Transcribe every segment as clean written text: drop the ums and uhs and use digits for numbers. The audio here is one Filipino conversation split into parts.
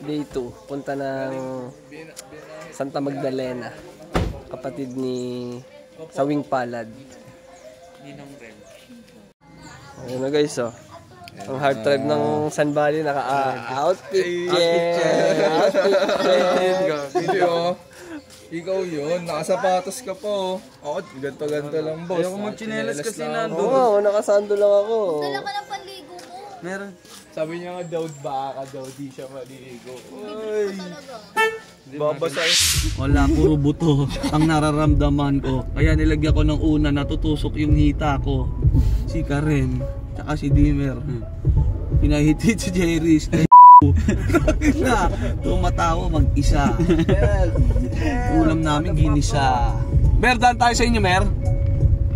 Day 2, punta ng Santa Magdalena. Kapatid ni Sawing Palad. Ayun na guys, oh. Ang hard drive ng San Valley naka-outfit check. Outfit check. Ikaw yun, nakasapatos ka po. Ako, ganto-ganto lang boss. Ayoko magchinelas kasi nandun. Oo, nakasando lang ako. Dala ka ng panligo mo. Meron. Sabi niya nga daw, baka daw di siya maligo. Uy! Talaga. Babasahin. Wala, puro buto ang nararamdaman ko. Kaya nilagyan ko ng una, natutusok yung hita ko. Si Karen, tsaka si Dimer. Pinahitit si Jerry's. Na, tumatawa mag-isa. Ulam namin ginisa. Mer, daan tayo sa inyo, Mer?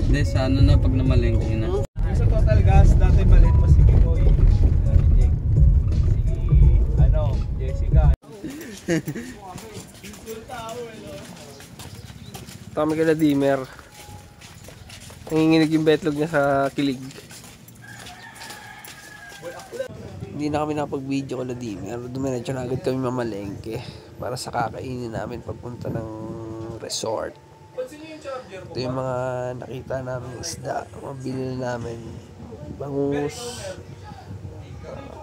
Hindi, sa ano na, pag namalengke na. Sa total gas, dati maliit pa si Kikoy. Jessica. Kami kila Dimer. Nanginginig yung betlog niya sa kilig. Hindi na kami nakapag-video kala Dimer. Dumiretso na agad kami mamalengke para sa kakainin namin pagpunta ng resort. Ito yung mga nakita namin isda, mga binili namin, bangus,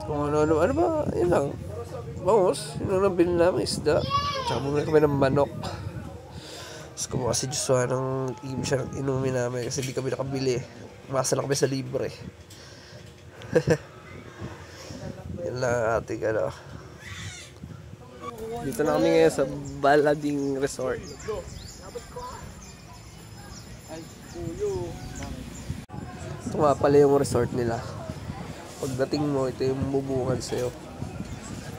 kung ano ba, yun lang, bangus, yun lang binili namin isda, tsaka bumili kami ng manok. Tapos kumuha si Joshua ng ibig siya ng inumin namin kasi di kami nakabili, umasa lang kami sa libre. Yan lang ating ano. Dito na kami ngayon sa Balading Resort. Ito nga pala yung resort nila. Pagdating mo, ito yung bubungan sa'yo.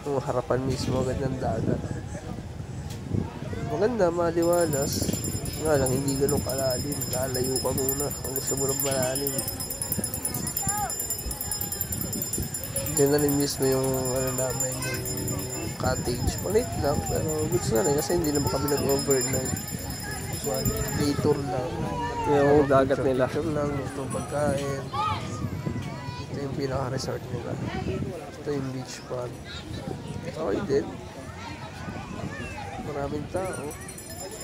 Yung harapan mismo agad ng dagat. Maganda, maliwalas. Nga lang, hindi ganun kalalim. Lalayo ka muna kung gusto mo ng malalim. Diyan na rin mismo yung ano namin, yung cottage. Maliit lang, pero goods na rin kasi hindi naman kami nag-overnight. Day tour lang. Yung dagat nila. Tour lang, itong pagkain. Ito yung pinaka-resort nila. Ito yung beach pad. Okay din. Maraming tao.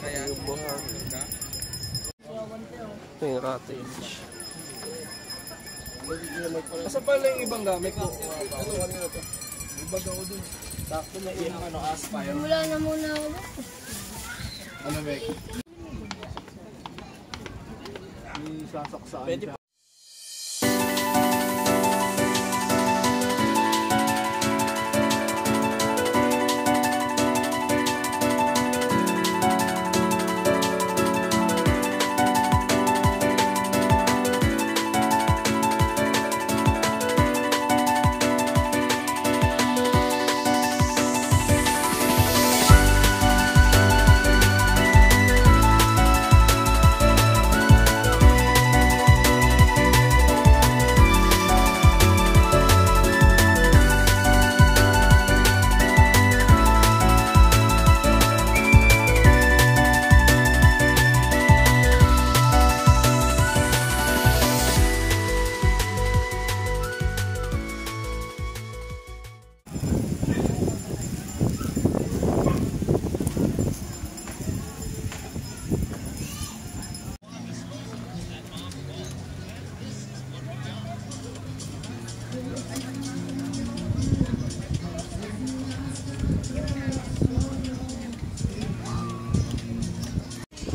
Yung buhangin. Ito yung cottage. Asa pala yung ibang gamit mo? Ano na ito? May bag ako dun. Sakto na yung aspire. Wala na muna ako. Ano, Beck? Isasaksaan siya.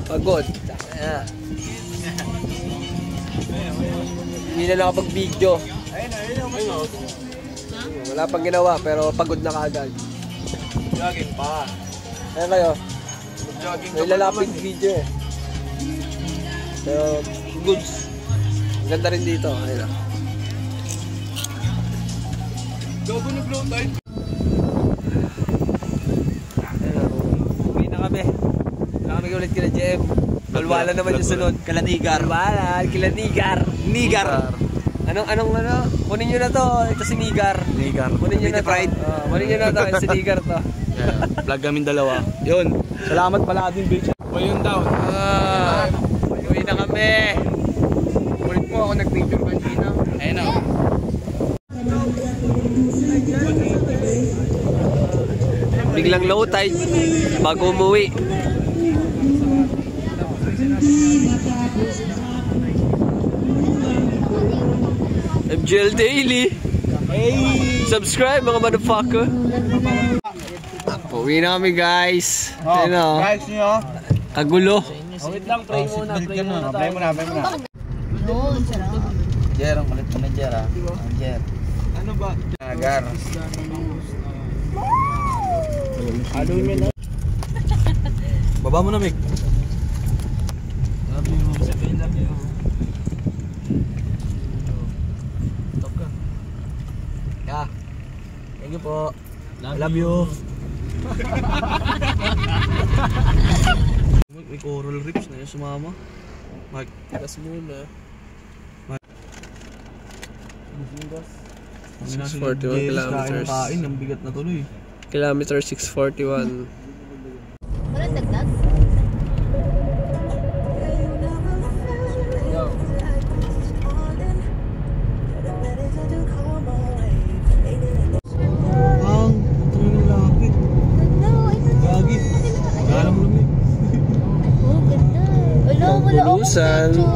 Pagod. Hindi na nakapag-video. Wala pang ginawa pero pagod na kaagad. Jogging pa. Ayan kayo. Jogging May lalapit video eh. Pero goods. Ganda rin dito. Ayun na. Gago na blow tide. Uwi na kami. Kami ulit kila JM. Kalwala naman yung sunod. Kalanigar. Kalwala, kila Nigar. Nigar. Anong kunin nyo na to. Ito si Nigar. Nigar. Kunin nyo na to. Pride. Kunin nyo na to. Si Nigar to. Yeah, vlog kami dalawa. Yun. Salamat pala din, bitch. Volume down. Uwi na kami. Ulit po ako nag-picture kanina. Ayun o. biglang low tide bago umuwi. MGL Daily. Subscribe mga motherfucker. Pauwi na kami guys. Ayun o. Guys nyo. Kagulo. Wait lang, pray muna. Pray muna tayo. Yun, sarap. Jer, ang kulit mo na Jer ah. Jer. Ano ba? Agar. Haluin mo na. Baba mo na, Mick. Love you. Sabihin love you. Stop ka. Yeah. Thank you po. Love you. May coral reefs na yung sumama. Mike. Gas muna. 641 kilometers. Kain, ang bigat na tuloy. Kilometer 641. Walang dagdag? Ang, ito yung lapit. Ganda, ito na. Gagi. Galang mo namin. Oh, ganda. Wala akong Magtulusan. picture.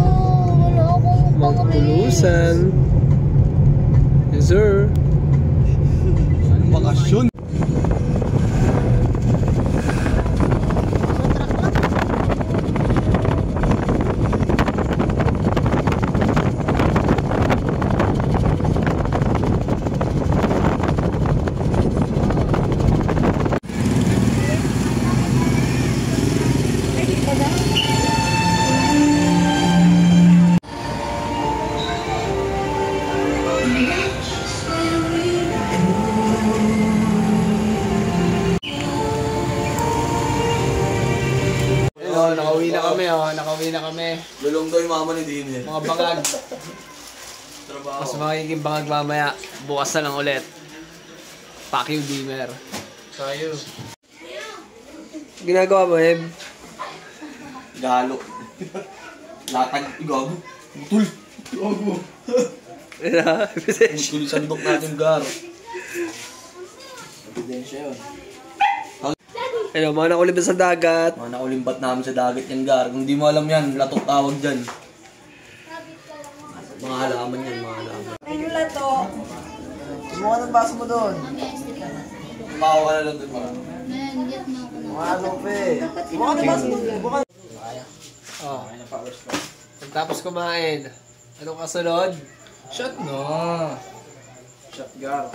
Wala akong Magtulusan. Yes sir. Bakasyon. Hello, nakauwi na kami oh. Nakauwi na kami. Lulong daw yung mama ni Dini. Mga bangag. Mas magiging bangag mamaya. Bukas na lang ulit. Fuck you, Dimer. Tayo. Ginagawa mo, Eb? Galo. Latag. Igago. Butul. Igago. Butul sandok natin, Gar. Ebidensya yun. Ano, mga nakulim sa dagat. Mga naulimbat namin sa dagat yan, Gar. Kung di mo alam yan, latok tawag dyan. Mga halaman yan, mga halaman. Ano lato? Kumuha ng baso mo doon. Tumawa ka na lang doon, mga. Nandiyan na ako na. Ano, pe? Kumuha ng baso mo doon. Oh. Pagtapos kumain, anong kasunod? Shot no. Shot gar.